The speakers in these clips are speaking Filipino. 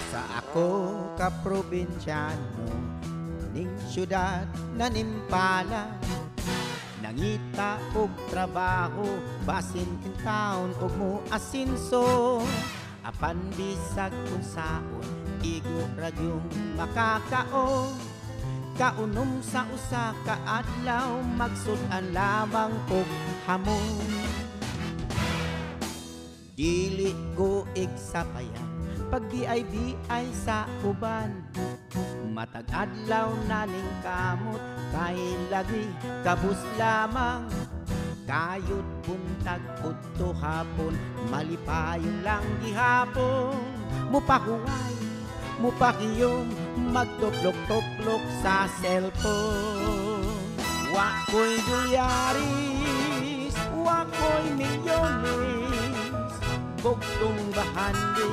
Sa ako ka probinsyano, ning syudad nanimpala, nangita og trabaho, basin in town og mo asinso. Apan bisag kung saon, igo radyong makakaon. Kaunom sa usa ka adlaw, magsudan lamang og hamon. Dili ko igsapayan, pag di ay sa uban. Matag adlaw naning kamot, kay lagi kabus lamang. Kayod buntag udto hapon, malipayon lang gihapon. Mupahuway, mupakiyom, magtuplok-tuplok sa cellphone. Wako'y dolyaris, wako'y milyones, bugtong bahandi,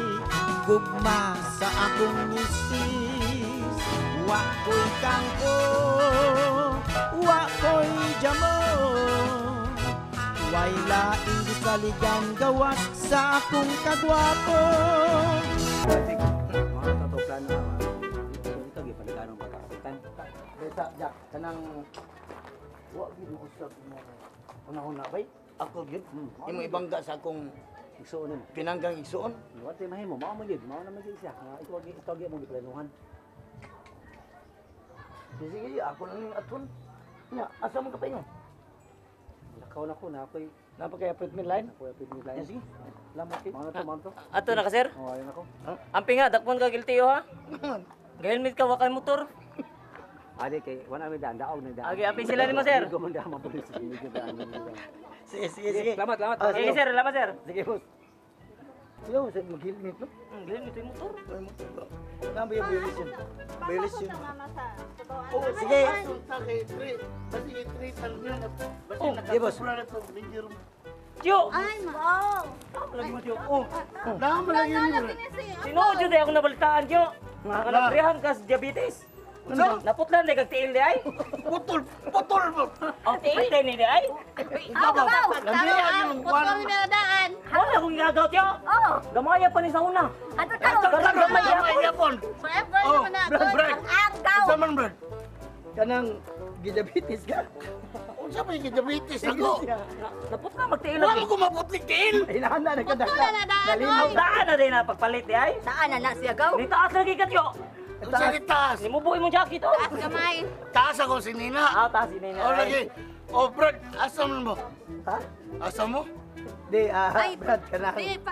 gugma sa akong misis. Wako'y kangko, wako'y jamon, way laing gisaligan gawas sa akong kagwapo. Mga tatoplan na ito gipalikanong pagkakapitan. Besa jak kanang wa gid usab mo. Una-una bay ako gid imo ibangga sa akong igsuon pinanggang igsuon. Wa tay mahimo mao man gid mao na man gid siya. Ito gi mo giplanuhan. Sige ako lang aton. Nya asa man ka pa inyo? Lakaw na ko na ako'y napakay appointment line. Ako'y appointment line. Sige. Salamat kay. Mga to. Ato na ka, sir? Oh, ayun ako. Amping nga, dakpon ka giltiyo ha? Gahelmet ka, wakay motor. Adi kay wala mi daan daog na daan. Agi, amping sila nimo, sir. Go man daan mapulis sige daan. Sige. Salamat. Sige, sir, salamat, sir. Sige, boss. Yo, sa mag-helmet no? Gahelmet yung motor. Ano ba yung violation? Violation. Oh, sige. Sige, boss. Tiyo! Ay, wow! Lagi mo, Tiyo. Oh, Dama lang yun. sinood yun ako nabalitaan, Tiyo. Nga nabrihan ka sa diabetes. Naputlan na kagtiil di ay? Putol. Ang tiil din ni di ay? Ikaw! Putol na daan! Wala akong gagaw, Tiyo. Oo! Gamaya pa ni sa una. Ato tao! Gamaya. Forever naman na! Ang agaw! Saman, Brad. Kanang gidabitis ka. Unsa may diabetes ako? Naput na magtiil Wala lagi. ko maputlik tiin. Hinahan na Putol nagkadaka. na daan! Ang daan na rin na pagpalit di ay? Saan na siya gaw? Ni taas lagi ka, Tiyo. Unsa ni taas? Ni mubuhi mo jacket, oh. Taas kamay! Taas ako si Nina. Ah, taas ni O lagi. O Brad, asa mo? Ha? Asa mo? Di Ay, Brad kanang. Di pa!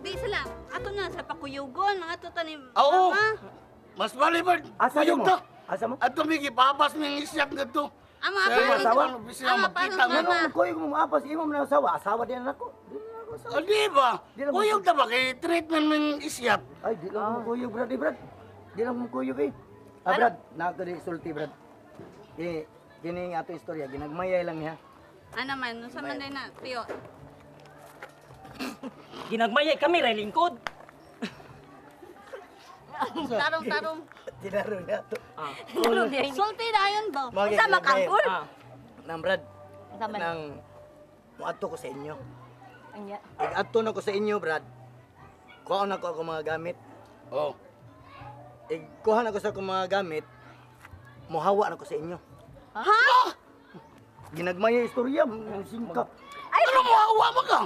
Di sila! Ato na sa pakuyugon! Mga ato tanim! Oo. Mas bali, Brad. Asa Kuyog mo? ta. Asa mo? At tumigi, papas mo yung isyak nga to. Ama Sa pa! asawa? Ama pa! Makita mo. Ama! Koy mo maapas imo man asawa, asawa din ako. Di na ako asawa. O di ba? Di lang Kuyog ta ba kay treatment mo yung isyak? Ay, di lang mo kuyog, Brad, Brad. Di lang mo kuyog eh. Ah, Brad, nakakali sulti, Brad. Kini nga ato istorya, ginagmayay lang niya. Ano man? Sa man din na, Tiyo? Ginagmayay kami, ray lingkod. Tarong-tarong! Tinaro niya to. Sulti na yun ba? Mga Sa ginagmayay. makangkul? Ah, Nang Brad, Sa man? nang muadto ko sa inyo. Anya? Ig-adto na ko sa inyo, Brad. Kuha na ko ako mga gamit. Oh. Kuha na ko sa akong mga gamit. Muhawa na ko sa inyo. Ha? Ginagmayay istorya, singkap. Ano mo, hawa mo ka?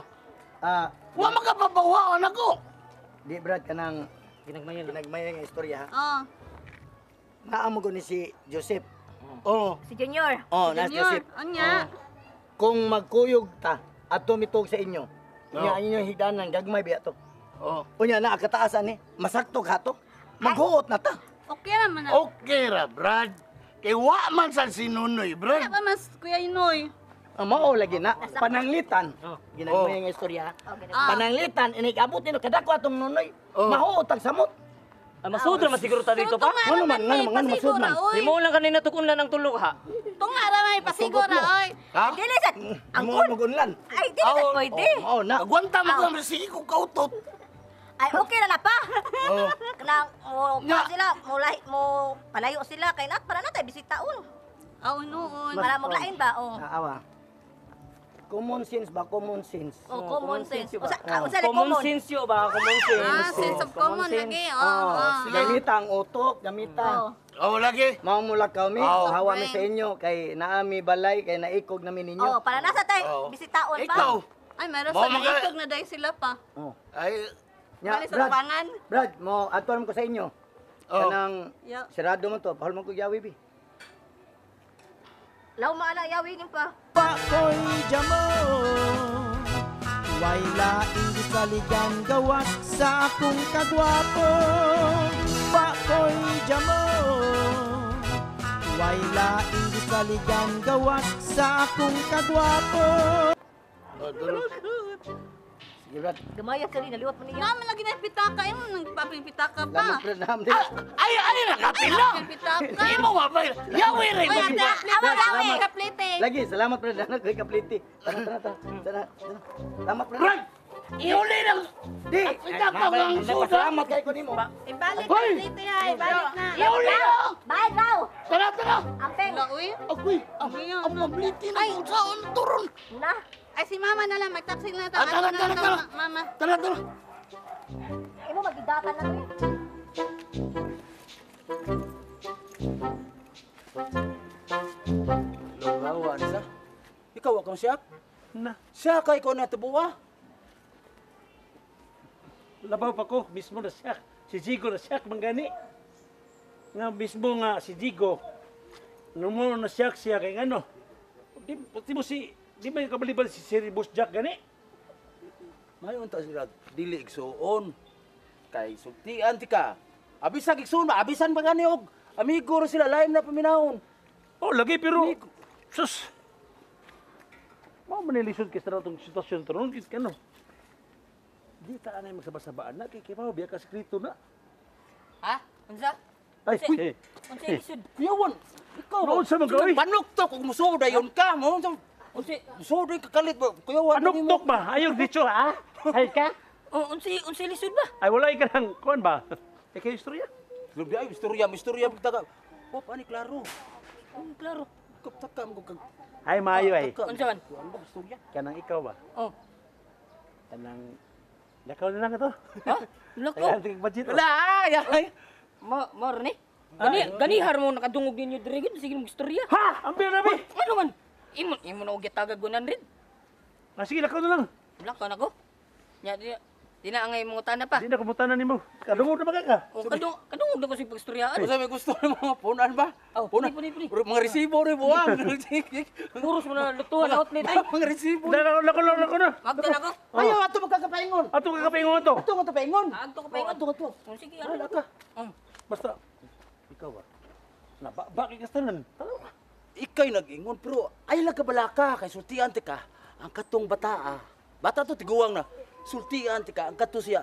Ah, Wa mo ka papawaan ako. di Brad, kanang ginagmayay lang. ginagmayay nga istorya. Oh. Naamo ko ni si Joseph. Oh. Si Junior. Oh, nas Junior. Joseph. Anya? Kung magkuyog ta at tumitog sa inyo, Oh. inya inyong higdanan gagmay biya to. Oh. Unya na kataasan ni, masakto ka to. Maghuot na ta. Okay naman na. Okay ra, Brad. Kay wa man sa sinunoy, Kaya Brad. pa mas Kuya Inoy. Ang mao lagi na pananglitan. Oh. Ginagmay nga istorya. Ah. Pananglitan inikabot nino kadako atong nunoy. Oh. Mahuot tag samot. Ah, masudra man siguro ta dito pa. Ano man, masud man. Di mo lang kanina tukon lang ng tulog ha. Tungara may pasigura, oy. Ha? Dili sa... Amo mo gunlan. Ay, dili sa pwede. Oh, na. Agwanta mo kang resigi ko kautot. Ay, okay na pa. Oh. Kanang, mo, Nga. sila, mo, palayo sila, kay nat, para na tayo bisitaon. Oo, noon. Para maglain ba, oh. Naawa. Common sense ba? Common sense. Oh, common sense. yun ba? Usa na Common common. sense yun ba? Common sense. Ah, sense of common sense. lagi. Gamita ang utok, gamita. Oh. Oh, lagi. Mao mula kami, Oh. hawa mi sa inyo kay naami balay kay naikog namin ninyo. Oh, para nasa tayo Oh. bisitaon pa. Ikaw. Ay, meron Mo sa mga- naitog na dahil sila pa. Oh. Ay, Nya, Mali sa Brad, labangan. Brad, mo atuan ko sa inyo. Oh. Kanang Yeah. sirado mo to, bahal mo ko yawi bi. Law maala yawin pa. Pakoy jamo Way laing gisaligan gawas sa akong kagwapo Pakoy jamo Way laing gisaligan gawas sa akong kagwapo oh, duro. Sige Brad. Gamaya sa rin, naliwat mo niya. Naman lagi na yung pitaka. Yung nagpapipitaka pa. Lamat Brad naam din. Ay, nakapila. Pitaka. Imo ba ba? Yawi rin. Ay, anda. Awa gawi. Kaplite. Lagi, salamat Brad. Anak kay kapliti. Tara. Salamat Brad. Brad, iuli lang. Di. Pitaka ang suda. Salamat kay ko nimo. Ibalik Hoy! kaplite ay. Ibalik na. Iuli lang. Bayad daw. Tara. Ampeng. Uy. Agoy, ang mabliti na kung saan turon. Na. Ay, si mama na lang. Mag-taxi na ito. Tara. Mama. Tara. Imo magidakan na rin. Lugawa sa. Ikaw akong siyak? Na, Siya kay ko na tubuwa. labaw pa ko, mismo na siya. Si Jigo na siya, manggani. Nga mismo nga si Jigo. Numuno na siya kay ano. Di mo di ba yung kabalibal si Siri Boss Jack gani? Mayon ta sila dili igsuon. Kay sultian ti ka. Abisag igsuon, abisan pa gani og amigo ro sila lain na paminahon. Oh, lagi pero sus. Mau manilisod kay sa itong sitwasyon to ron kis kano. Di ta anay magsabasabaan na kay kibaw biya ka skrito na. Ha? Unsa? Ay, eh. Unsa isud? Yawan. Ikaw Noon sa mga gawin. Panok to kung musuda yon ka mo. Unsa? Musuda ka kalit ba? Kuyawan Anok-tok ba? Ayaw dito ha? Ay ka? Oh, unsa lisod ba? Ay wala ka lang kuan ba? Ay kayo istorya? Lubi ay istorya pagtaga. Oh, pani klaro. Klaro. Kaptaka mo kag Ay maayo ay. Unsa man? Ano ba istorya? Kanang ikaw ba? Oh. Kanang lakaw na lang ito. Ha? Lako. Kaya tingin budget. Wala ay. Mo ni. Gani har mo nakadungog ninyo diri gid sige mong istorya. Ha! Ang binabi! Ano man? Imo na og gitagag gunan rin. Ah, sige, lakaw na lang. Lako na ko. Nya di na angay mga tana pa. Hindi na kumutanan ni mo. Kadungod na ba ka? O kadungog na ko sa pagstoryaan. Ano sabi gusto mo mga punan ba? Oh, Punan. puni. Mga resibo rin buwang. Puros mo na lutuhan outlet ay. Mga resibo. Lakaw na. Magda na ko. Ayaw, ato magkakapaingon. Ato ka kapingon to. Ato magkapaingon. Agto ko pa ingon. Ato. Sige, Wala ano ka. Basta, ikaw ba? Bakit ka tanan? Ikay nag-ingon, pero ay lang kabalaka, kay sultian ti ka, ang katong bata Bata to tiguwang na, sultian ti ka, ang kato siya.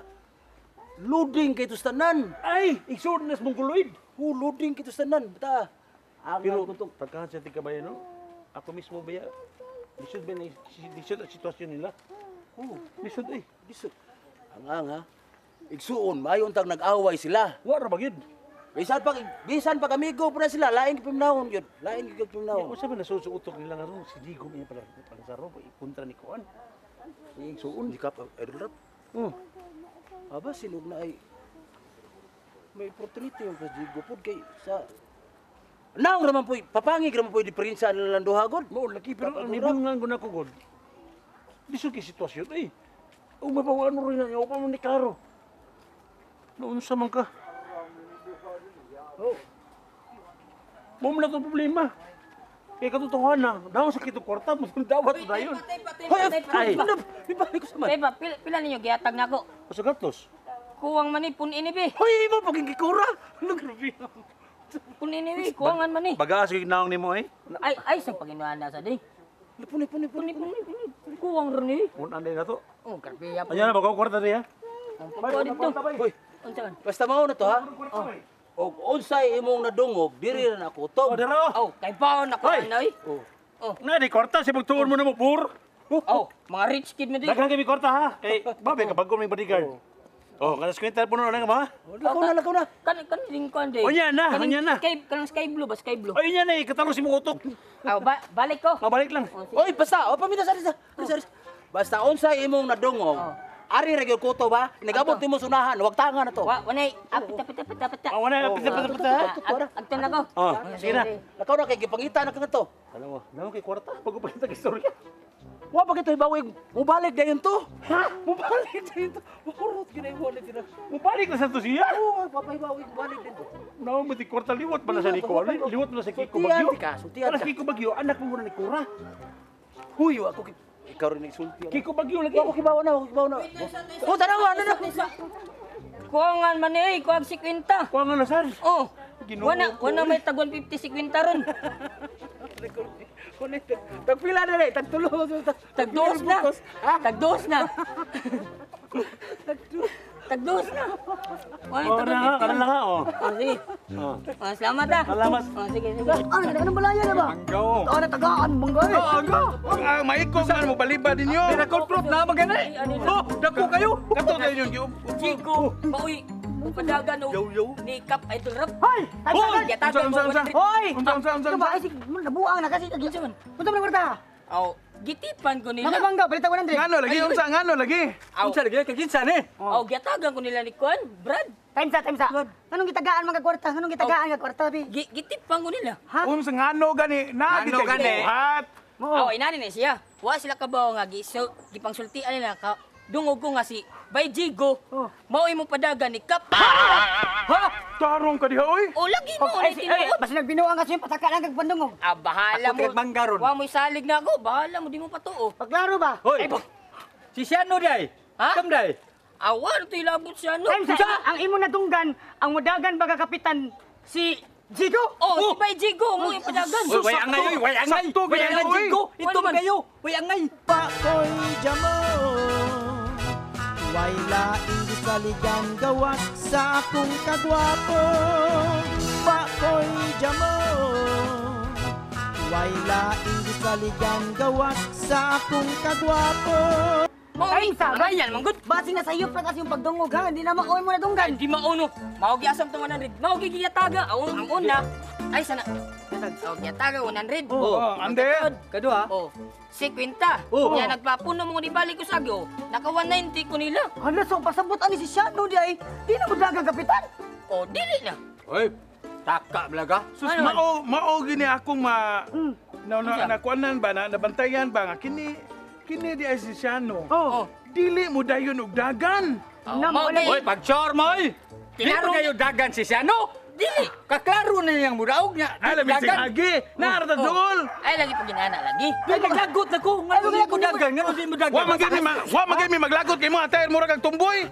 Loading kay to tanan. Ay! Iksod na sa mong kuloid. Loading kay to tanan, bata. Pero, pagkahan sa tingkabayan, no? Ako mismo ba yan? Lisod ba na lisod ang sitwasyon nila? Lisod eh. Disot. Ang ha. Igsuon, mayon tag nag-away sila. Wala ba yun? Bisan pag amigo pa na sila, laing piminahon yun. Laing piminahon. Kung sabi nasusuutok nila nga ron, si Digo niya pala sa ron, ipunta ni Kuan. Yung suon. Hindi ka pa, Erlap. Aba, sinog na ay may opportunity yung Digo po kay sa naong raman po, papangig raman po yung diferensya nila ng duhagod. Mo, laki, pero ang nibungan ko na ko, God. Lisod kay sitwasyon, eh. Umabawaan mo rin na, upa mo ni Claro. Noon sa man ka. Mo mo lang itong problema. Kaya katotohanan na, daw sa kitong kwarta, mo dawat na yun. Ay, ibalik ko sa man. Beba, pila ninyo gihatag nako. Sa gatos. Kuwang man ni pun ini be. Hoy, iba paging kikura. Ano grabe? Pun ini be, kuwangan man ni. Bagas yung naong ni mo, eh. Ay sa paginuan na sa di. Puni. Kuwang ron ni. Munan din na to. Oh, karpiya pa. Ayan na, bagaw kwarta niya. Kuha dito. Hoy, Unsa man? basta mao na to ha. O unsay imong nadungog, diri na ako to. O, dero. Oh, kay paon ako Hoy! anoy. Na, di kwarta, si magtuon mo na mo, pur. Oh, mga rich kid mo di. Daghang kami kwarta, ha? Kay, babe, kapag ko may bodyguard. Oh, kanas kwenta puno na ka ba? Lakaw na. Kan lingkon day. O, yan na, yan na. Sky blue ba, sky blue. Ay, yan eh, katalo si mong utok. Aw, balik ko. Mabalik lang. Oy, basta, paminta sa. Basta unsay imong nadungog. Ari ra gyud kuto ba? Nagabot nimo sunahan, wag tanga na to. Wanay, apit. Oh, wala, pita. Agtan na ko. Oh, sige na. Lakaw na kay gipangita na to. Alam mo, naman kay kwarta, pag-upakita kay istorya. Wa pa kito ibawig, mubalik dayon to. Ha? Mubalik dayon to. Makurot gyud ay wallet dira. Mubalik na sa to siya. Oo, papahibawig mubalik din to. Naman mo ti kwarta liwat pa na sa Nico. Liwat na sa Kiko Sultihan Bagyo. ka, sultihan Para ka. Kiko Bagyo, anak mo muna ni Kura. Huy, ako ikaw rin nagsulti. Kiko Bagyo lagi. Ako kibaw na. Oh, tanawa na. Kuangan man eh, kuag si Quinta. Kuha nga na, sir. Oh. Ginoo ko, Wana may tagwan 50 si Quinta ron. Tagpila na rin, tagtulo. Tagdos na. Tagdos na. Tagdos na. Ay, Oh, na nga, kanan lang nga, oh. sige. Oh. Salamat ah. Salamat. Sige. Ano ka ng balaya na ba? Anggaw. Oo, natagaan, bangga eh. Ang maikog man mo baliba ninyo. Pinag-confront na magana. Oh, dako kayo. Kato kayo yung Chico, pauwi. Padagan o ni Kap Idol Rap. Hoy! Hoy! Yatagan mo. Hoy! Unsa. Ito ba? Ay, nabuang na kasi. Punta mo na kwarta. Aw, gitipan ko nila. Nakabangga, balita ko 100. Ngano lagi ngano lagi. Aw, lagi kay kinsan eh. aw, gitagan ko nila ni Kwan, Brad. Time sa. Anong gitagaan mga kwarta? Anong gitagaan nga kwarta, bi? Gitipan ko nila. Ha? Unsa ngano gani? Ngano gani? Hat. Aw, inani na siya. Wa sila kabaw nga gipangsultian nila ka. Dungog ko nga si Bay Jigo. Mao imo padagan ni Kap. Ha? Tarong ka diha oy. O lagi mo ulit tinuod. Basta nagbinuang kasi yung pataka lang kagpandungog. Ah, bahala mo. manggaron. Wa mo salig na ako. Bahala mo, di mo patuo. Paglaro ba? Hoy. Si Siano day. Ha? Kam day. Awan, ito ilabot siya, no? Time sa. Ang imo natunggan, ang mudagan baga kapitan si Jigo. Oh, si Bay Jigo, mo yung padagan. Way angay, way angay. Sakto Way ganyan, angay oy. Jigo. Ito Ano man? man kayo. Way angay. Pakoy jamo Way laing gisaligan gawas sa akong kagwapo Pakoy jamo Way laing gisaligan gawas sa akong kagwapo Mo, Time sa. Ryan, manggod. Basing nasa iyo pa kasi yung pagdungog ha. Hindi na makoy mo natunggan. Di mauno. Maugi asam to 100. Maugi giyataga. Ang una. Ay, sana. Maugi giyataga 100. Oh, ande. Kadua. Oh. Si Quinta. Oh. Yan, nagpapuno mo ni balik ko sa agyo. Naka 190 ko nila. Hala, so pasabot ani si Shano di ay. Di na mudagan kapitan. Oh, dili na. Hoy. Taka blaga. Sus Ano? mao gini akong nakuanan ba na nabantayan ba nga kini di ay si Siano. Oh. Dili mo dayon og dagan. Oh, Nam- mao wala- Hoy, pag-sure mo oy. Di Kinaro- pa kayo dagan si Siano. Dili. Kaklaro na niyang mudaog niya. Alam mi sing agi. Narata dol. Ay, lagi pa ginana lagi. Ay, naglagot na ko. Nga di mo dagan. Nga di mo dagan. Wa magay maglagot kay mo atay mo ra kag tumboy.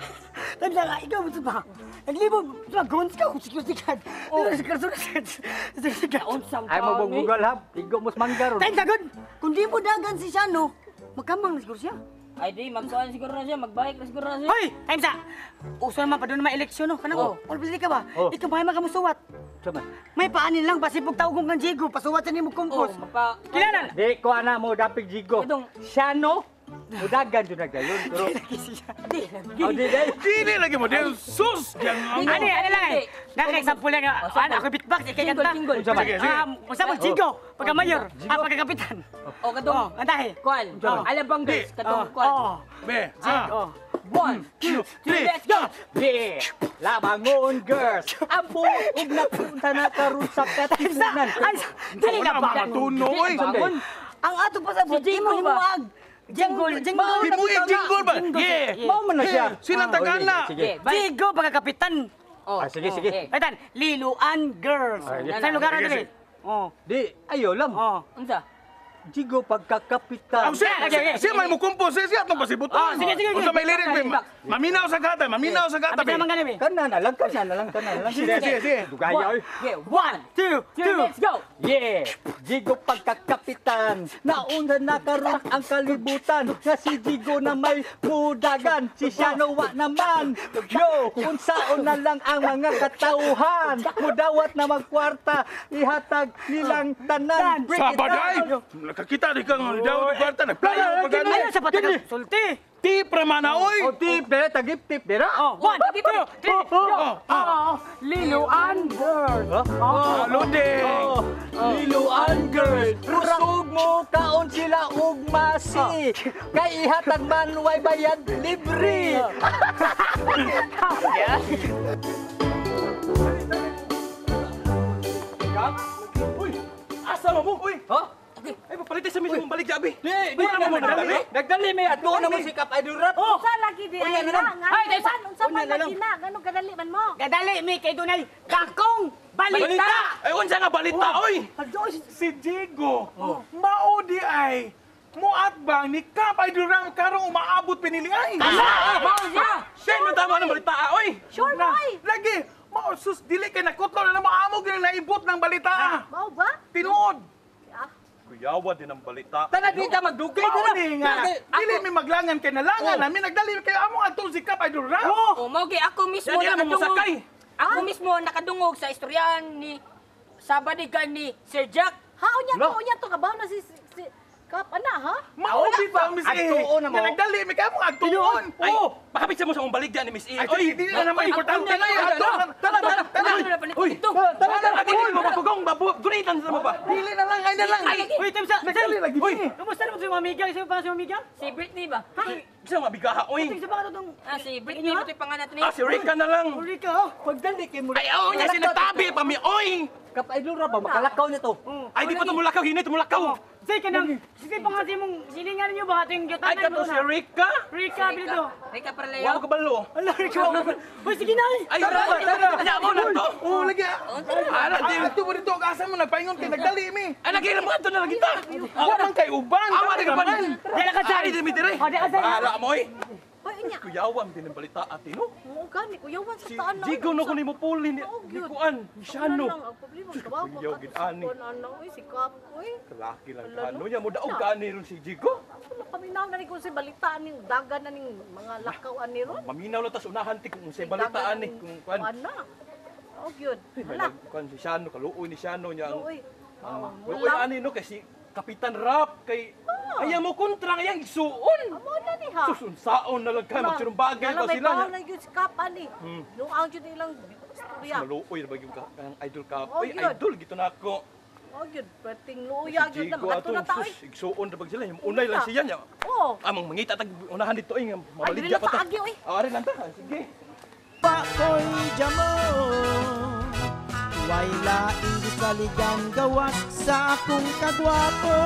Tanda nga, ikaw ito ba? Naglibog, dragons ka, sikat. Oh, sikat. Unsam Ay mo Google Hub. Igo mo manggaron. Time sa good. Kung di mo dagan si Shano, magkamang na siguro siya. Ay, di, magsuan siguro na siya. Magbalik na siguro na siya. Hoy! Time sa! Uso naman pa doon na may eleksyon, no? Kanang, all pwede ka ba? Ikaw ba may makamusuwat? Sama. May paanin lang, pasipog tawagong kang Diego, pasuwat sa ni mo Oh, kumpos. mapa... Kilanan! Di ko ana mo dapig jigo. Itong- Siano. Mudagan jud nagdayon. Pero Di. oh di day. Dili lagi mo din sus yang Ano lang eh? Naka-example lang, ano, ako bitbox, ikay kanta. Jingle. Sige, sige. Usa mo, Diego, pagka-mayor, pagka-kapitan. O, katong... Antahe. Kwan. Alabang guys. Katong kwan. Oh, Be. oh. 1, 2, 3, let's go! Di. Labangon girls. Ampo ug napunta na karon sa katipunan. Ay, dali na ba? Matuno oy. Bangon. Ang ato pa sa Si Jingle imo ba? himuag. Jingle, jingle. Himuig jingle ba? Yeah. Mao man na siya. Silang Ah, tagana. Sige. Diego, pagka-kapitan. Oh, Ah, sige, sige. okay. Paitan, Liluan Girls. Ay, Sa lugar sige, na sige. Oh. Di, ayo lang. Oh. Unsa? Jigo pagkakapitan. Ang siya may mo kumpos siya atong pasibuton. Oh, sige, sige, Unsa sige. may lyrics be? Maminaw sa gata, maminaw sa gata Abi be. naman ganun eh. Kana na lang, kana na lang, kana na lang. Sige, sige, sige. Dugaya oy. Okay, 1, 2, 2, let's go! Yeah! Jigo pagkakapitan, nauna na karon ang kalibutan, nga si Jigo na may mudagan, si Siano wa naman. Yo, unsaon na lang ang mga katauhan, mudawat na magkwarta, ihatag nilang tanan. Sabaday. Nakakita di ka ng daw ng kwarta nagplayo pagano. Ano sa patag sulti? tip raman na, oy! O tip dira, tagip tip dira. Oh, 1, 2, 3. Liluan girl. Lodi! Liluan girl. Rusog mo kaon sila ug masi. Kay ihatag man way bayad libre. Uy! Asa mo? Uy! Ha? Ay, papalitin sa mismong balik jabi. Di na mo nagdali. Nagdali may at doon naman si Kap Idol Rap. Unsa lagi di ay na lang. nga. Ay, Ay, dahil unsa man na lang. lagi na, ngano kadali man mo? Kadali mi kay dunay kakong balita. Ay, unsa nga balita, oy! Si Diego, maudi ay muat bang ni Kap ay durang karong umaabot pinili ay. Mao siya. Sen mo tama ng balita, oy! Sure boy. Lagi, sus, dili kay nakutlo na maamog na naibot ng balita. Mao ba? Tinuod. Ah, Kuyawa din ang balita. Tana di ka magdugay Mauni nga. Dili. Dili mi maglangan kay nalangan namin nagdali kay amo adto si Kap ay durang. Oh, mao gi ako mismo Yan, di mo musakay. Ako mismo nakadungog sa istoryahan ni sa balikan ni Sir Jack. haon niya to kabaw na si Kap ana ha? Maudi pa Miss E. Adtuon na mo. Nga nagdali mi kay amo adtuon. Ay, Oh. pakapit mo sa mong baligyan ni Miss E. Ay, dili na naman importante na yan. Tara. Uy, dili mo mapugong, dunitan sa mo ba? Dili na lang, ay na lang. Uy, Timsa! Nagdali lagi. Uy, Kamusta naman si Mamiga? Isa pa si Mamiga? Si Britney ba? isa mabigaha, uy. Isa pa ka itong... Si Britney mo ito yung pangalan ni. Si Rica na lang. Uli ka, oh! Pagdali kay mo. Ay, oo niya, sinagtabi pa mi, oy! Kap Idol Rap, makalakaw niya to. Ay, di pa tumulakaw, hinay tumulakaw. Say ka nang... Sige pa nga si mong silingan niyo ba? Ito yung Ay, gyutan kato si Rica. Rika, bilito. Rika Wow, Parleo. kabalo. Ala, Rika. Uy, sige na! Ay, tara. Kanya mo na to. Oh, lagi. Ala, di ito mo dito asa mo nagpaingon kay nagdali mi. Ay, nagilam ka to na lang kita. Wa man kay uban. Awa, di ka pa Dala ka sa... Ay, di mi dire. O, di ka sa... Bahala mo, oy. Hoy unya. Kuyawam din ang balita atin, no? Mo gani kuyawan sa Si taan. Jigo no ko ni mo puli ni Kuan, siya no. Ang problema kabaw Kuyaw, gid-ani. Ano uy si Kap uy. Kalaki lang kano niya mo daog kaani ron si Jigo. Wala paminaw na ni kung si balitaan ning dagan na ning mga lakawan ni ron. Maminaw lang tas unahan ti kung sa balitaan ni kung kuan. Ana. Oh gyud. May Hala. kuan si Shano, kaluoy ni Shano niya ang Uy. luoy ani no kay si Kapitan Rap kay ayaw mo kontra ngayang isuon. Amo na ni ha. Susunsaon na lang kay magsunong bagay pa May sila. bahaw na gyud si Kap ani. Nung ang gyud ilang istorya. Maluoy na bagyo ka ang idol ka. Oh, Ay, yun. idol gito na ako. Oh gyud perting luya gyud na Jigo magato na ato, taoy. sus, igsuon na bag sila. Unay lang siya niya. Oh. Amang mangita tag unahan dito ay Ay, mabaligya dili pa ta. paagi, oy. Ari lang ta. Sige. Pakoy jamo Way laing gisaligan gawas sa akong kagwapo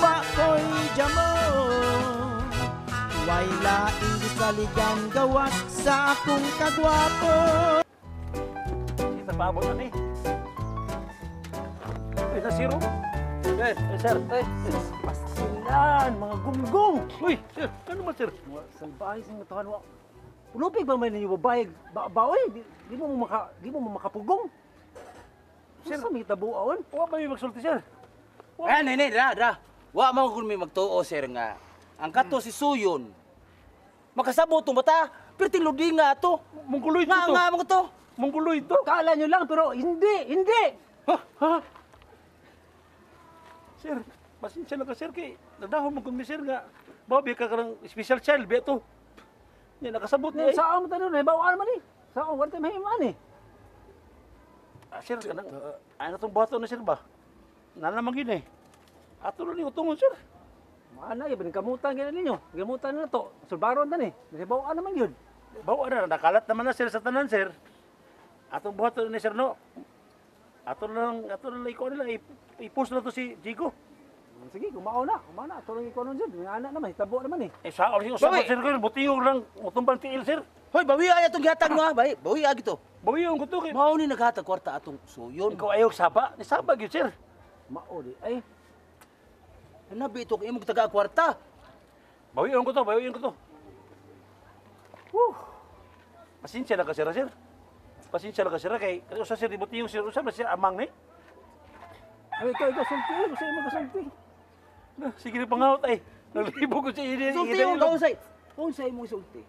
Pakoy jamo Way laing gisaligan gawas sa akong kagwapo Kita paabot na ni. Uy, na zero. Eh, sir. Pasilan, mga gunggong. Uy, sir. Ano ba, sir? Mga salbahay sa mga tahan mo. Ulupig ba may ninyo babayag? Baoy, di mo makapugong. Sir, sa may tabuaon. Huwag ba may magsulti, sir? Ah, nene, ra. Wa man kun mi magtuo sir nga. Ang kato si Suyon. Makasabo to mata, perting ludi nga ato. Mongguloy Nga to. nga mo to. Mongguloy to. Kala nyo lang, pero hindi. Ha? Sir, pasensya na ka, sir, kay nadahon mo kung sir nga. Babi ka ng special child, beto. Yan, nakasabot niya. Saan mo tanong na, bawaan man eh. Saan, wala tayo mahimaan eh. Sir, kanang, ano itong bato na sir ba? Nalamang yun eh. Ato na niyo utungon, sir. Mana, iba kamutan ganyan ninyo. Gamutan na to. Sulbaron na ni. Kasi bawaan naman yun. Bawaan na, nakalat naman na sir sa tanan, sir. Atong buhat ni sir, no? Ato na lang ikaw nila, i-post na to si Jigo. Sige, kumao na. Ato lang ikaw nun, sir. May anak naman, hitabo naman eh. Eh, saan ko Bawi. sir, butiyog lang, utumbang tiil, sir. Hoy, bawi ay atong gihatag mo ha, bay. Bawi agi to. Bawiyong ko to, kay... Mao ni naghatag kwarta atong Suyon. Ikaw ayaw saba? Ni saba, yun, sir. Mao di, ay. Nabi ito kay imong taga kwarta. Bawiyong ko to. Pasensya na ka, sir, sir. Pasensya na ka, sir, kay... Kasi sa sir, di butiyong, sir, usap na siya, amang ni. Ay, ikaw, sulti, kasi mo kasulti. Sige rin pangawat, ay. Nalibo ko sa ini. Sulti mo kausay. Unsay mo sulti?